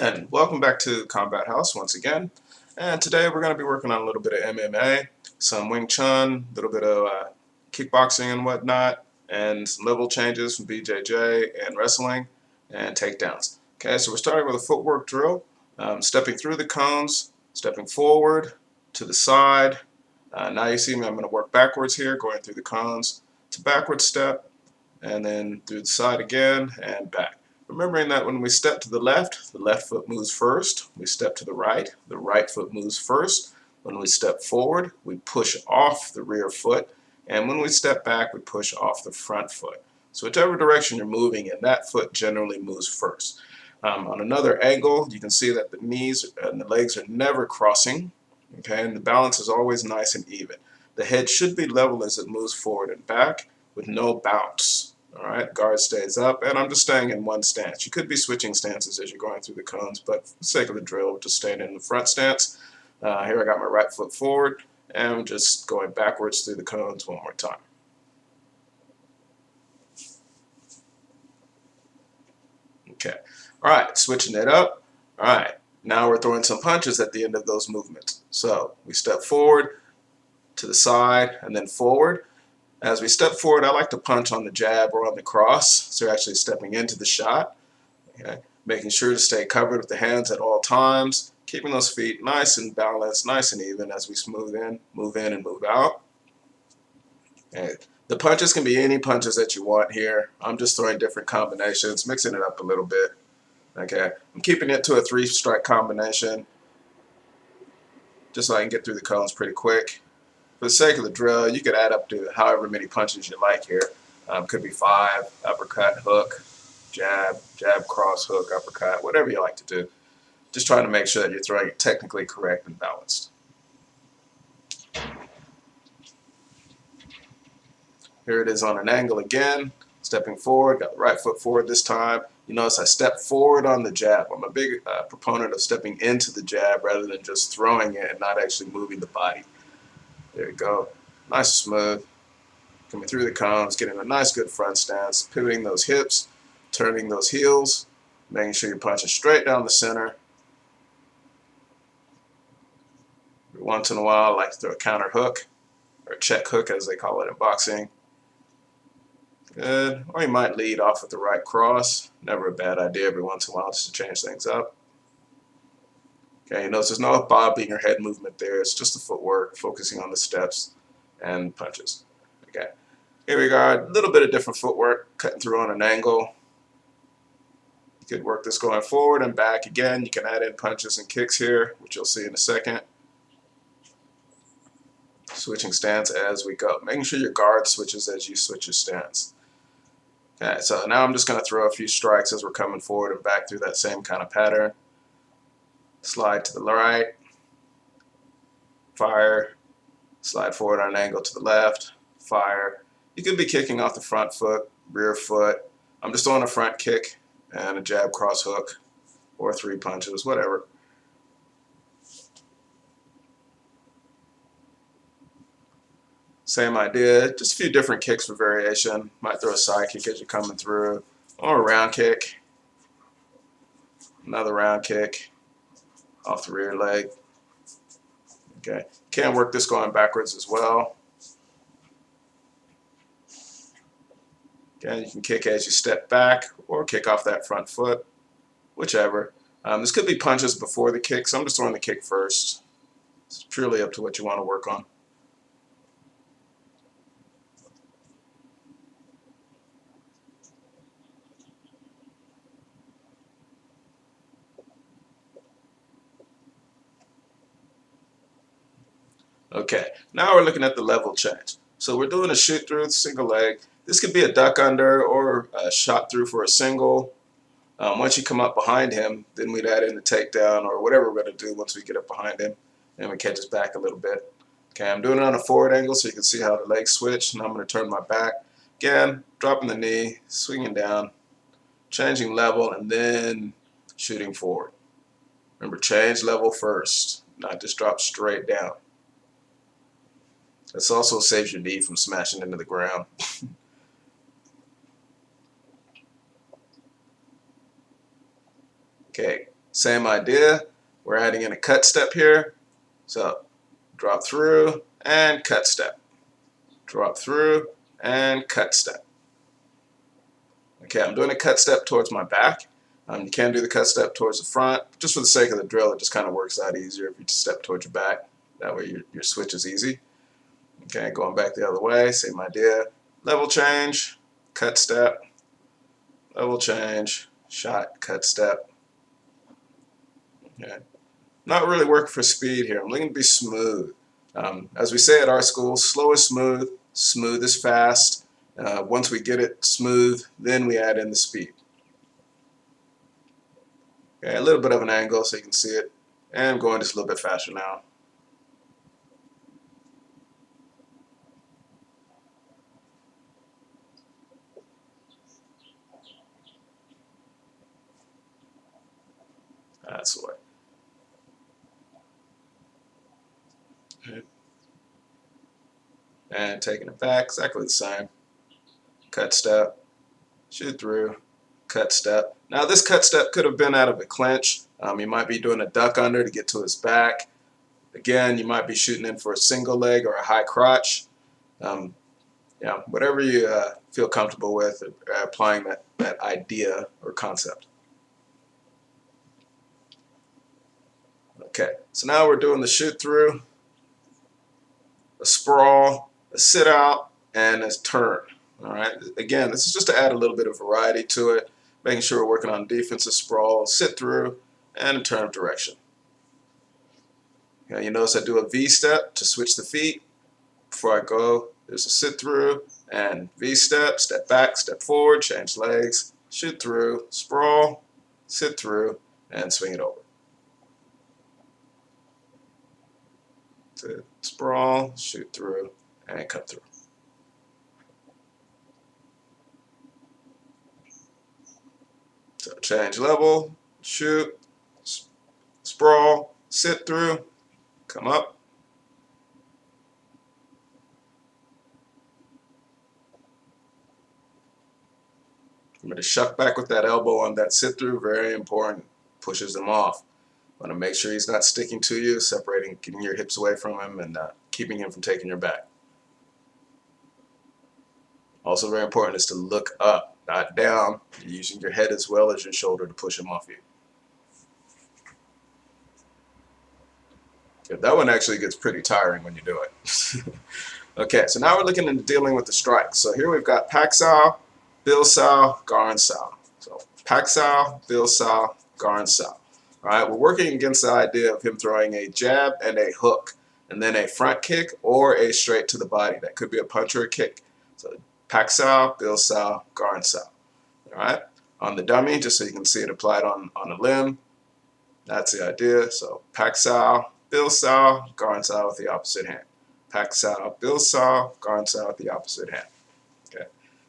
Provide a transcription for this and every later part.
And welcome back to Combat House once again. And today we're going to be working on a little bit of MMA, some Wing Chun, a little bit of kickboxing and whatnot, and some level changes from BJJ and wrestling and takedowns. Okay, so we're starting with a footwork drill, stepping through the cones, stepping forward, to the side. Now you see me, I'm going to work backwards here, going through the cones, to backward step, and then through the side again and back. Remembering that when we step to the left foot moves first. We step to the right foot moves first. When we step forward, we push off the rear foot. And when we step back, we push off the front foot. So whichever direction you're moving in, that foot generally moves first. On another angle, you can see that the knees and the legs are never crossing. Okay, and the balance is always nice and even. The head should be level as it moves forward and back with no bounce. All right, guard stays up, and I'm just staying in one stance. You could be switching stances as you're going through the cones, but for the sake of the drill, we're just staying in the front stance. Here I got my right foot forward, and I'm just going backwards through the cones one more time. Okay, all right, switching it up. All right, now we're throwing some punches at the end of those movements. So we step forward, to the side, and then forward. As we step forward, I like to punch on the jab or on the cross, so you're actually stepping into the shot. Okay? Making sure to stay covered with the hands at all times, keeping those feet nice and balanced, nice and even as we move in and move out. Okay. The punches can be any punches that you want here. I'm just throwing different combinations, mixing it up a little bit. Okay, I'm keeping it to a 3-strike combination, just so I can get through the cones pretty quick. For the sake of the drill, you could add up to however many punches you like here. Could be 5, uppercut, hook, jab, cross, hook, uppercut, whatever you like to do. Just trying to make sure that you're throwing it technically correct and balanced. Here it is on an angle again, stepping forward, got the right foot forward this time. You notice I step forward on the jab. I'm a big proponent of stepping into the jab rather than just throwing it and not actually moving the body. There you go. Nice and smooth. Coming through the cones, getting a nice good front stance, pivoting those hips, turning those heels, making sure you're punching straight down the center. Once in a while, I like to throw a counter hook, or a check hook as they call it in boxing. Good. Or you might lead off with the right cross. Never a bad idea every once in a while just to change things up. Okay, you notice there's no bobbing or head movement there. It's just the footwork, focusing on the steps and punches. Okay, here we go. A little bit of different footwork, cutting through on an angle. You could work this going forward and back again. You can add in punches and kicks here, which you'll see in a second. Switching stance as we go. Making sure your guard switches as you switch your stance. Okay, so now I'm just going to throw a few strikes as we're coming forward and back through that same kind of pattern. Slide to the right, fire, slide forward on an angle to the left, fire. You could be kicking off the front foot, rear foot. I'm just throwing a front kick and a jab cross hook, or 3 punches, whatever. Same idea, just a few different kicks for variation. Might throw a side kick as you're coming through, or a round kick, another round kick off the rear leg. Okay, can work this going backwards as well. Again, you can kick as you step back or kick off that front foot, whichever. This could be punches before the kick, so I'm just throwing the kick first. It's purely up to what you want to work on. Okay, now we're looking at the level change. So we're doing a shoot through single leg. This could be a duck under or a shot through for a single. Once you come up behind him, then we'd add in the takedown or whatever we're going to do once we get up behind him and we catch his back a little bit. Okay, I'm doing it on a forward angle so you can see how the legs switch. Now I'm going to turn my back. Again, dropping the knee, swinging down, changing level, and then shooting forward. Remember, change level first, not just drop straight down. This also saves your knee from smashing into the ground. Okay, Same idea. We're adding in a cut step here. So drop through and cut step. Drop through and cut step. Okay, I'm doing a cut step towards my back. You can do the cut step towards the front. Just for the sake of the drill, it just kind of works out easier if you just step towards your back. That way your switch is easy. Okay, going back the other way, same idea. Level change, cut step, level change, shot, cut step. Okay. Not really working for speed here. I'm looking to be smooth. As we say at our school, slow is smooth, smooth is fast. Once we get it smooth, then we add in the speed. Okay, a little bit of an angle so you can see it. And I'm going just a little bit faster now. That's the way. Okay. And taking it back, exactly the same. Cut step, shoot through, cut step. Now this cut step could have been out of a clinch. You might be doing a duck under to get to his back. Again, you might be shooting in for a single leg or a high crotch. Yeah, whatever you feel comfortable with applying that idea or concept. Okay, so now we're doing the shoot through, a sprawl, a sit out, and a turn. All right, again, this is just to add a little bit of variety to it, making sure we're working on defensive sprawl, sit through, and a turn of direction. Okay, you notice I do a V step to switch the feet. Before I go, there's a sit through and V step, step back, step forward, change legs, shoot through, sprawl, sit through, and swing it over. Sit, sprawl, shoot through, and cut through. So change level, shoot, sprawl, sit through, come up. I'm going to shuck back with that elbow on that sit through, very important. Pushes him off. Want to make sure he's not sticking to you, separating, getting your hips away from him, and keeping him from taking your back. Also very important is to look up, not down. You're using your head as well as your shoulder to push him off you. Yeah, that one actually gets pretty tiring when you do it. Okay, so now we're looking into dealing with the strikes. So here we've got Pak Sao, Bill Sao, Garin Sao. So Pak Sao, Bill Sao, Garin Sao. All right, we're working against the idea of him throwing a jab and a hook, and then a front kick or a straight to the body. That could be a punch or a kick. So Pak Sao, Bill Sao, Garin Sao. All right, on the dummy, just so you can see it applied on a limb. That's the idea. So Pak Sao, Bill Sao, Garin Sao with the opposite hand. Pak Sao, Bill Sao, Garin Sao with the opposite hand. Okay,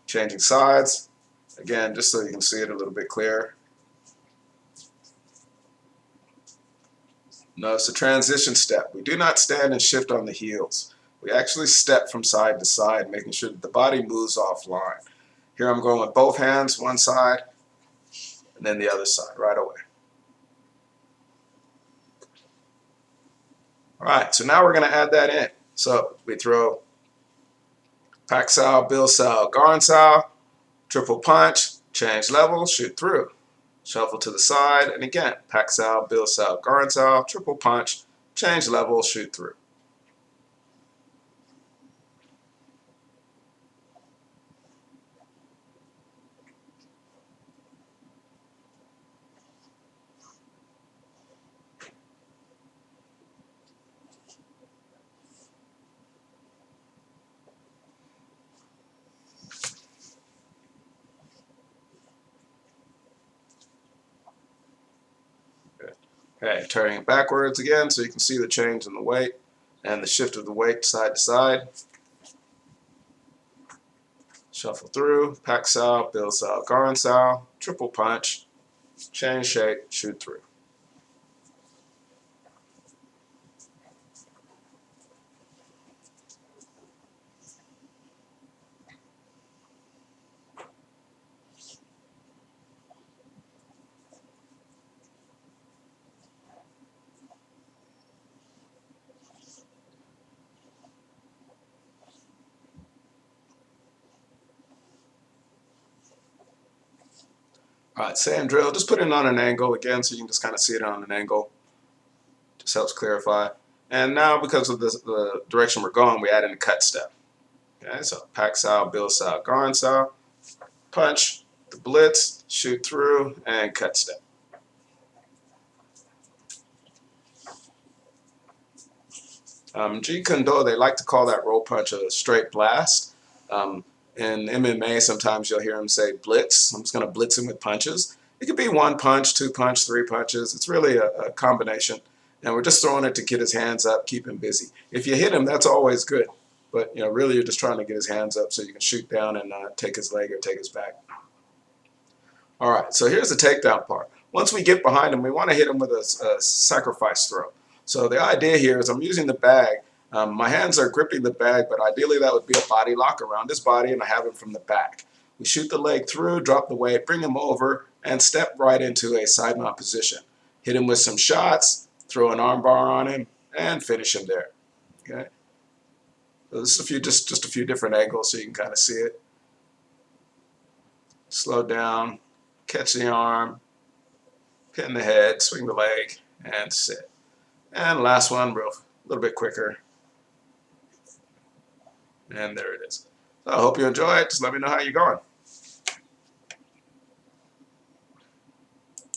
changing sides. Again, just so you can see it a little bit clearer. Notice the transition step. We do not stand and shift on the heels. We actually step from side to side, making sure that the body moves offline. Here I'm going with both hands, one side, and then the other side, right away. All right, so now we're going to add that in. So we throw Pak Sao, Bill Sao, Garin Sao, triple punch, change level, shoot through. Shuffle to the side, and again, Pak Sao, Bill Sao, Garin Sao, triple punch, change level, shoot through. Okay, turning it backwards again so you can see the change in the weight and the shift of the weight side to side. Shuffle through, Pak Sao, Bill Sao, Garin Sao, triple punch, change shape, shoot through. All right, same drill. Just put it on an angle again so you can just kind of see it on an angle. Just helps clarify. And now because of the direction we're going, we add in a cut step. Okay, so pack style, build style, guard style, punch, the blitz, shoot through, and cut step. Jeet Kune Do, they like to call that roll punch a straight blast. In MMA, sometimes you'll hear them say blitz. I'm just going to blitz him with punches. It could be one punch, two punch, three punches. It's really a combination. And we're just throwing it to get his hands up, keep him busy. If you hit him, that's always good. But really, you're just trying to get his hands up so you can shoot down and take his leg or take his back. All right, so here's the takedown part. Once we get behind him, we want to hit him with a sacrifice throw. So the idea here is I'm using the bag. My hands are gripping the bag, but ideally that would be a body lock around his body, and I have him from the back. We shoot the leg through, drop the weight, bring him over, and step right into a side mount position. Hit him with some shots, throw an arm bar on him, and finish him there. Okay. So this is just a few different angles so you can kind of see it. Slow down, catch the arm, pin the head, swing the leg, and sit. And last one, a little bit quicker. And there it is. So I hope you enjoy it. Just let me know how you're going.